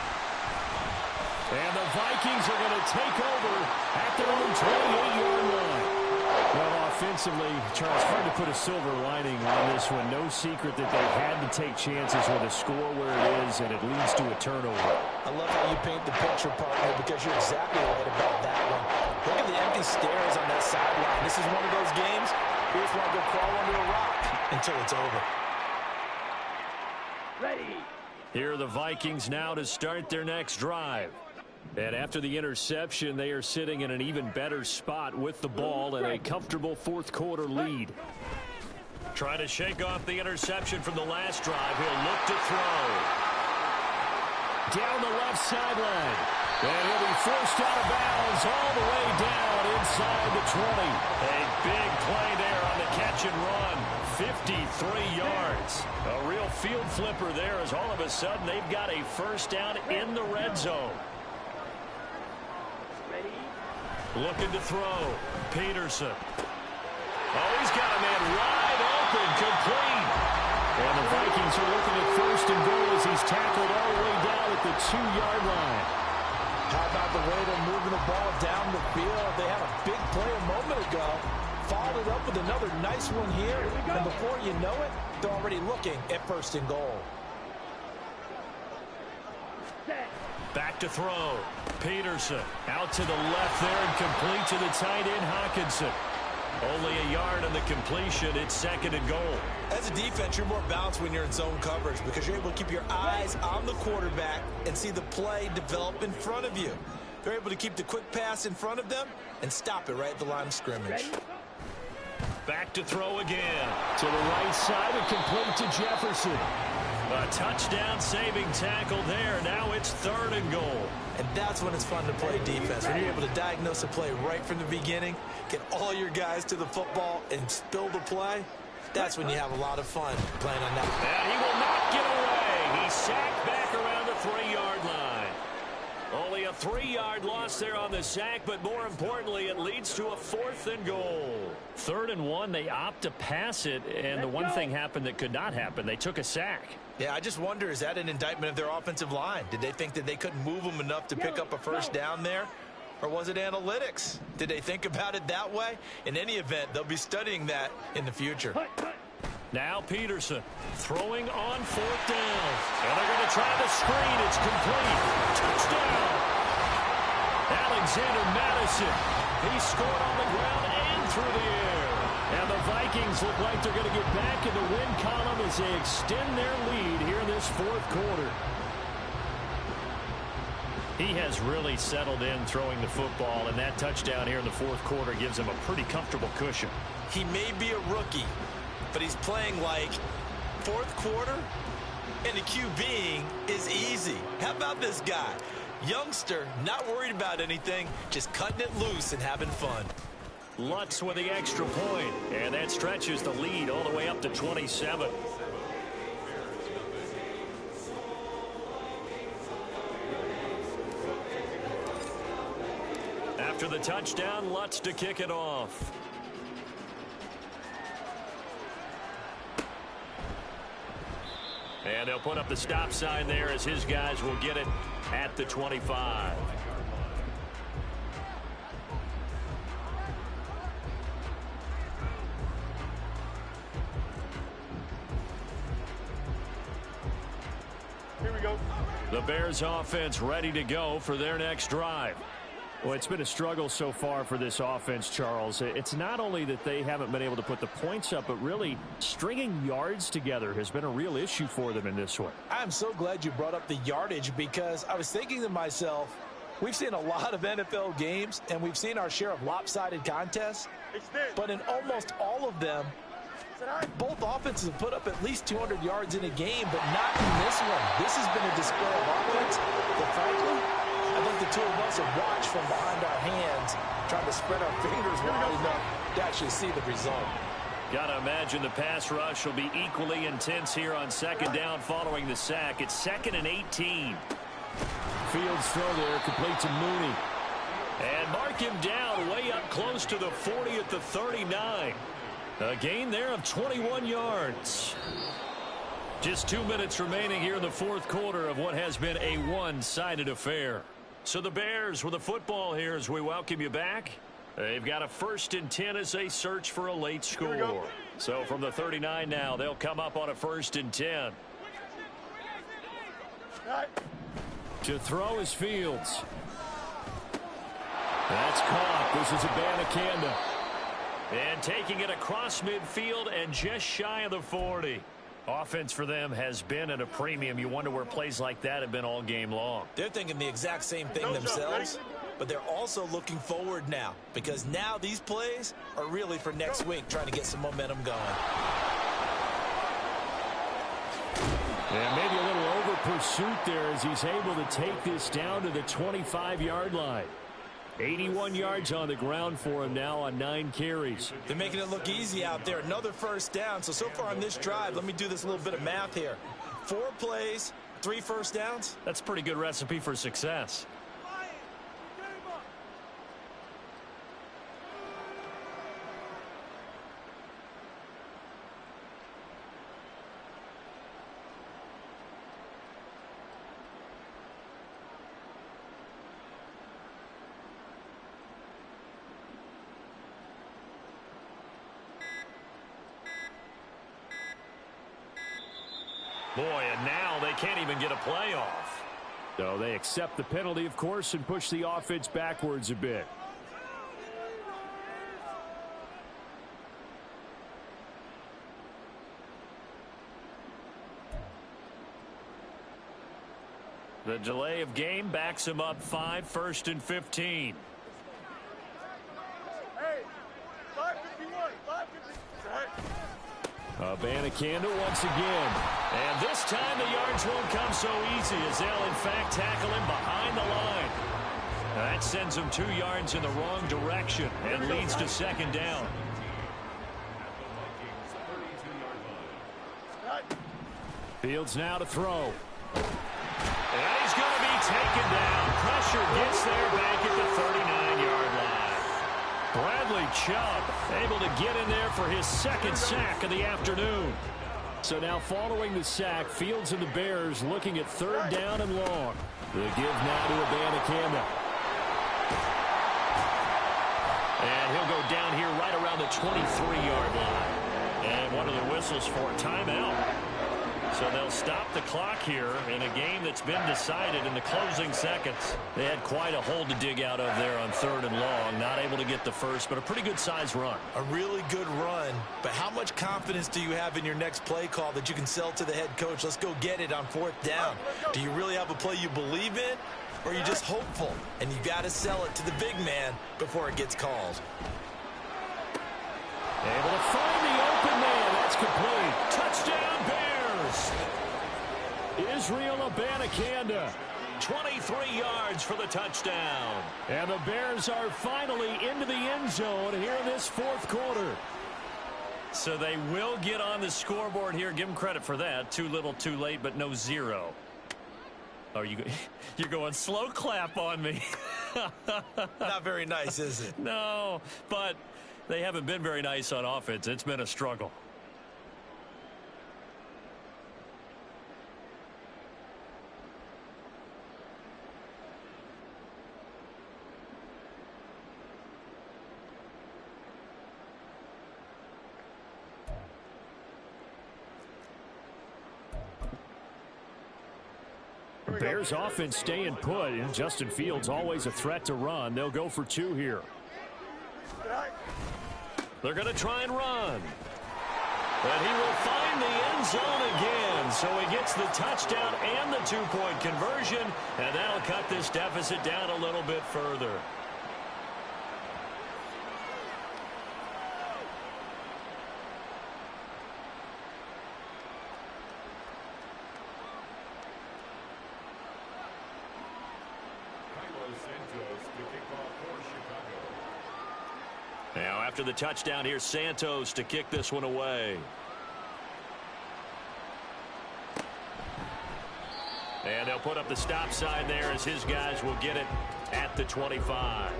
And the Vikings are going to take over at their own 28-yard line. Well, offensively, Charles, hard to put a silver lining on this one. No secret that they had to take chances with a score where it is, and it leads to a turnover. I love how you paint the picture, partner, because you're exactly right about that one. Look at the empty stares on that sideline. This is one of those games you just want to go crawl under a rock until it's over. Ready. Here are the Vikings now to start their next drive. And after the interception, they are sitting in an even better spot with the ball and a comfortable 4th quarter lead. Trying to shake off the interception from the last drive. He'll look to throw. Down the left sideline. And he'll be forced out of bounds all the way down inside the 20. A big play there on the catch and run. 53 yards. A real field flipper there as all of a sudden they've got a first down in the red zone. Looking to throw. Peterson. Oh, he's got a man wide open, complete. And the Vikings are looking at first and goal as he's tackled all the way down at the 2-yard line. How about the way they're moving the ball down the field? They had a big play a moment ago. Followed it up with another nice one here. And before you know it, they're already looking at first and goal. Back to throw. Peterson out to the left there and complete to the tight end Hockenson. Only a yard on the completion. It's second and goal. As a defense, you're more balanced when you're in zone coverage because you're able to keep your eyes on the quarterback and see the play develop in front of you. They're able to keep the quick pass in front of them and stop it right at the line of scrimmage. Back to throw again. To the right side and complete to Jefferson. A touchdown saving tackle there. Now it's third and goal. And that's when it's fun to play defense. When you're able to diagnose a play right from the beginning, get all your guys to the football and spill the play, that's when you have a lot of fun playing on that. And he will not get away. He's sacked back around the 3-yard line. Only a 3-yard loss there on the sack, but more importantly, it leads to a 4th and goal. 3rd and 1, they opt to pass it, and the one thing happened that could not happen. They took a sack. Yeah, I just wonder, is that an indictment of their offensive line? Did they think that they couldn't move them enough to pick up a first down there? Or was it analytics? Did they think about it that way? In any event, they'll be studying that in the future. Now Peterson throwing on 4th down. And they're going to try the screen. It's complete. Touchdown. Alexander Madison. He scored on the ground and through the air. And the Vikings look like they're going to get back in the win column as they extend their lead here in this 4th quarter. He has really settled in throwing the football, and that touchdown here in the 4th quarter gives him a pretty comfortable cushion. He may be a rookie, but he's playing like 4th quarter, and the QBing is easy. How about this guy? Youngster, not worried about anything, just cutting it loose and having fun. Lutz with the extra point, and that stretches the lead all the way up to 27. After the touchdown, Lutz to kick it off. And they'll put up the stop sign there as his guys will get it at the 25. Here we go. The Bears offense ready to go for their next drive. Well, it's been a struggle so far for this offense, Charles. It's not only that they haven't been able to put the points up, but really stringing yards together has been a real issue for them in this one. I'm so glad you brought up the yardage because I was thinking to myself, we've seen a lot of NFL games and we've seen our share of lopsided contests, but in almost all of them, both offenses have put up at least 200 yards in a game, but not in this one. This has been a display of offense that, frankly, I think the two of us have watched from behind our hands, trying to spread our fingers wide enough to actually see the result. Got to imagine the pass rush will be equally intense here on 2nd down following the sack. It's 2nd and 18. Fields throw there, complete to Mooney. And mark him down way up close to the 40 at the 39. A gain there of 21 yards. Just 2 minutes remaining here in the 4th quarter of what has been a one-sided affair. So the Bears with the football here as we welcome you back. They've got a 1st and 10 as they search for a late score. So from the 39 now, they'll come up on a 1st and 10. To throw is Fields. That's caught. This is Abanikanda. And taking it across midfield and just shy of the 40. Offense for them has been at a premium. You wonder where plays like that have been all game long. They're thinking the exact same thing themselves, but they're also looking forward now because now these plays are really for next week, trying to get some momentum going. And maybe a little pursuit there as he's able to take this down to the 25-yard line. 81 yards on the ground for him now on 9 carries. They're making it look easy out there. Another first down. So far on this drive, let me do this little bit of math here. 4 plays, 3 first downs. That's a pretty good recipe for success. Boy, and now they can't even get a play off. So they accept the penalty, of course, and push the offense backwards a bit. The delay of game backs him up 5, 1st and 15. Hey, 551, 551. Abanikanda once again. And this time the yards won't come so easy as they'll in fact tackle him behind the line. That sends him 2 yards in the wrong direction and leads to 2nd down. Fields now to throw. And he's going to be taken down. Pressure gets there back at the 39-yard line. Bradley Chubb able to get in there for his 2nd sack of the afternoon. So now following the sack, Fields and the Bears looking at 3rd down and long. The give now to Abanikanda. And he'll go down here right around the 23-yard line. And what are the whistles for? Timeout. So they'll stop the clock here in a game that's been decided in the closing seconds. They had quite a hole to dig out of there on 3rd and long. Not able to get the first, but a pretty good size run. A really good run. But how much confidence do you have in your next play call that you can sell to the head coach? Let's go get it on 4th down. Do you really have a play you believe in? Or are you just hopeful? And you got to sell it to the big man before it gets called. Able to find the open man. That's complete. Touchdown, Bears! Israel Abanikanda. 23 yards for the touchdown. And the Bears are finally into the end zone here in this 4th quarter. So they will get on the scoreboard here. Give them credit for that. Too little, too late, but no 0. Oh, you're going slow clap on me. Not very nice, is it? No, but they haven't been very nice on offense. It's been a struggle. Bears offense staying put, and Justin Fields always a threat to run. They'll go for 2 here. They're going to try and run. But he will find the end zone again. So he gets the touchdown and the 2-point conversion, and that'll cut this deficit down a little bit further. Now, after the touchdown, here's Santos to kick this one away. And they'll put up the stop sign there as his guys will get it at the 25.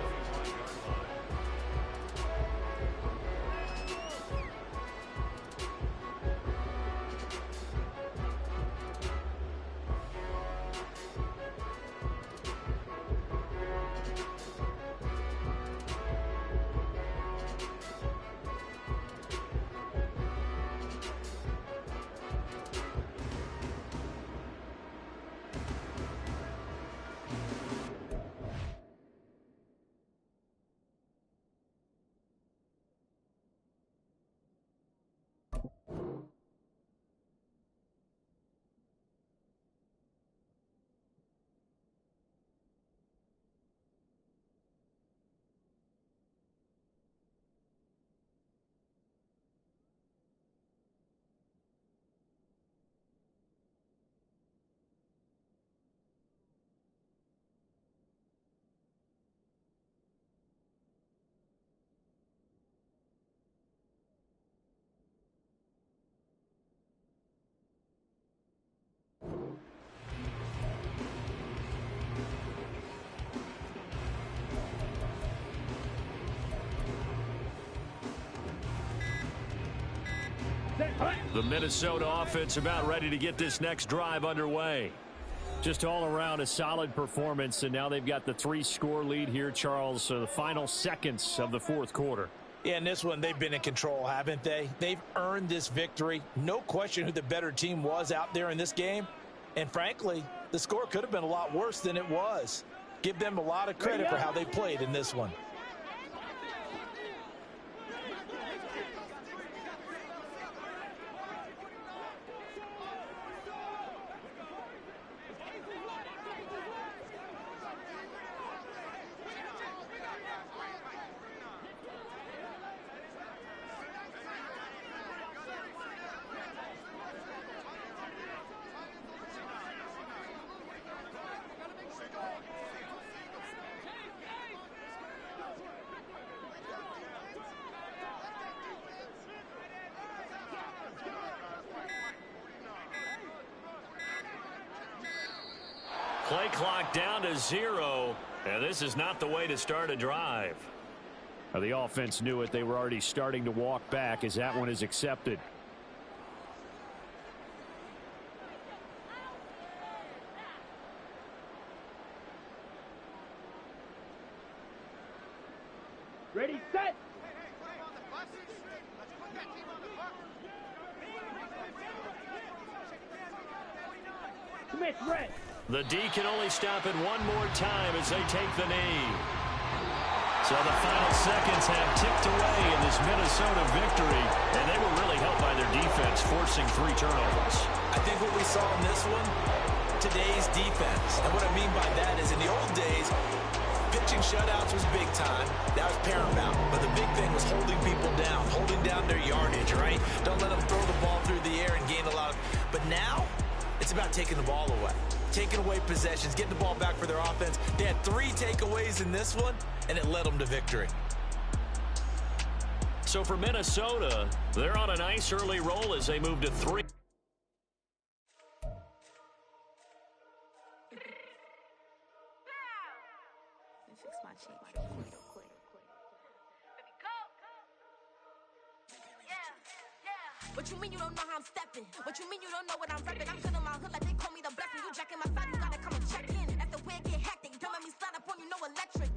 The Minnesota offense about ready to get this next drive underway. Just all around a solid performance, and now they've got the 3-score lead here, Charles. So the final seconds of the fourth quarter. Yeah, in this one, they've been in control, haven't they? They've earned this victory. No question who the better team was out there in this game. And frankly, the score could have been a lot worse than it was. Give them a lot of credit for how they played in this one. Play clock down to 0, and this is not the way to start a drive. The offense knew it. They were already starting to walk back as that one is accepted. Ready, set. Smith, red. The D can only stop it one more time as they take the knee. So the final seconds have ticked away in this Minnesota victory, and they were really helped by their defense, forcing 3 turnovers. I think what we saw in this one, today's defense. And what I mean by that is in the old days, pitching shutouts was big time. That was paramount. But the big thing was holding people down, holding down their yardage, right? Don't let them throw the ball through the air and gain a lot of... But now, it's about taking the ball away. Taking away possessions, getting the ball back for their offense. They had 3 takeaways in this one, and it led them to victory. So for Minnesota, they're on a nice early roll as they move to 3. Fix my cheek real quick. What you mean you don't know how I'm stepping? What you mean you don't know what I'm repping? I'm feeling my hood like they call me the blessing. You jacking my side, you gotta come and check in. After where it get hectic, don't let me slide up on you, no electric.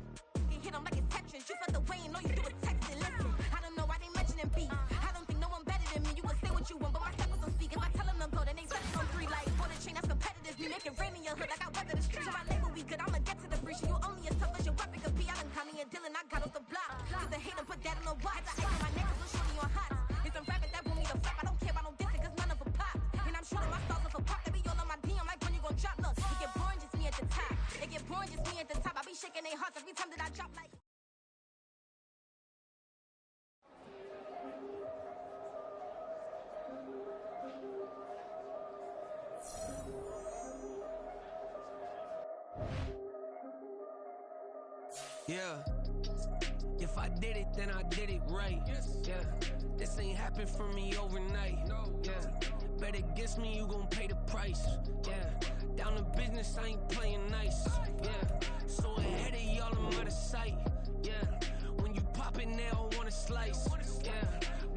You hit them like it's Tetris. You felt the way and know you do a texting. Listen, I don't know why they mentioning beef. I don't think no one better than me. You can say what you want, but my seconds don't speak. If I tell them to go, then they set it on 3 like for the chain. That's competitive. Me make it rain in your hood like I weather the street. So my label we good, I'ma get to the breach. You only as tough as your weapon could be. I done caught me a Dylan, I got off the block. Cause they hate them, put that on the watch. I hate my niggas, look shorty on hot. It's a rabbit that want me to flap. I don't care about no dissing, cause none of them pop. And I'm shooting my stars off a pop. They be all on my DM like when you gon' drop. Look, it get boring, just me at the top. It get boring, just me at the top. I be shaking their hearts every time that I drop like. Yeah, if I did it, then I did it right. Yeah, this ain't happened for me overnight. Yeah, bet against me, you gon' pay the price. Yeah, down to business, I ain't playing nice. Yeah, so ahead of y'all, I'm out of sight. Yeah, when you pop it, they don't wanna slice. Yeah,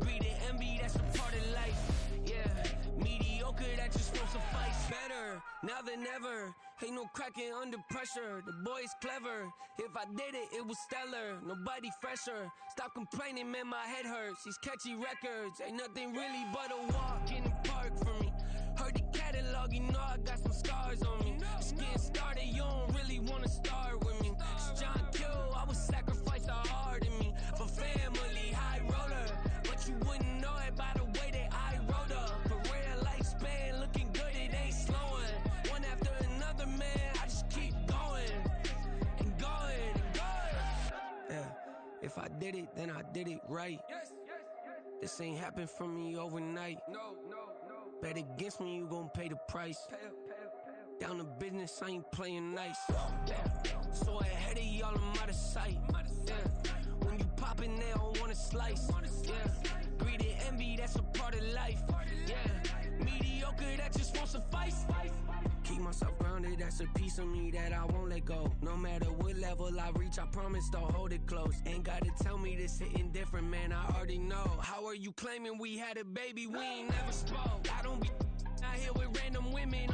greed and envy, that's a part of life. Yeah, mediocre, that just won't suffice. Better now than ever. Ain't no cracking under pressure. The boy's clever. If I did it, it was stellar. Nobody fresher. Stop complaining, man, my head hurts. These catchy records ain't nothing really but a walk in the park for me. Heard the catalog, you know I got some scars on me. Just getting started, you don't really wanna start with me. It's John Kill, I would sacrifice a heart in me for family, high roller. But you wouldn't know it by the way that I wrote up. Career lifespan looking good, it ain't slowing. One after another, man, I just keep going and going and going. Yeah, if I did it, then I did it right. This ain't happened for me overnight. No. Bet against me, you gon' pay the price. Down to business, I ain't playing nice. Yeah, so ahead of y'all, I'm out of sight. Yeah, when you poppin', they don't wanna slice. Yeah, greed and envy, that's a part of life. Yeah, mediocre, that just won't suffice. Keep myself grounded. surrounded, that's a piece of me that I won't let go. No matter what level I reach, I promise to hold it close. Ain't gotta tell me this hitting different, man, I already know. How are you claiming we had a baby? We ain't never spoke. I don't be out here with random women.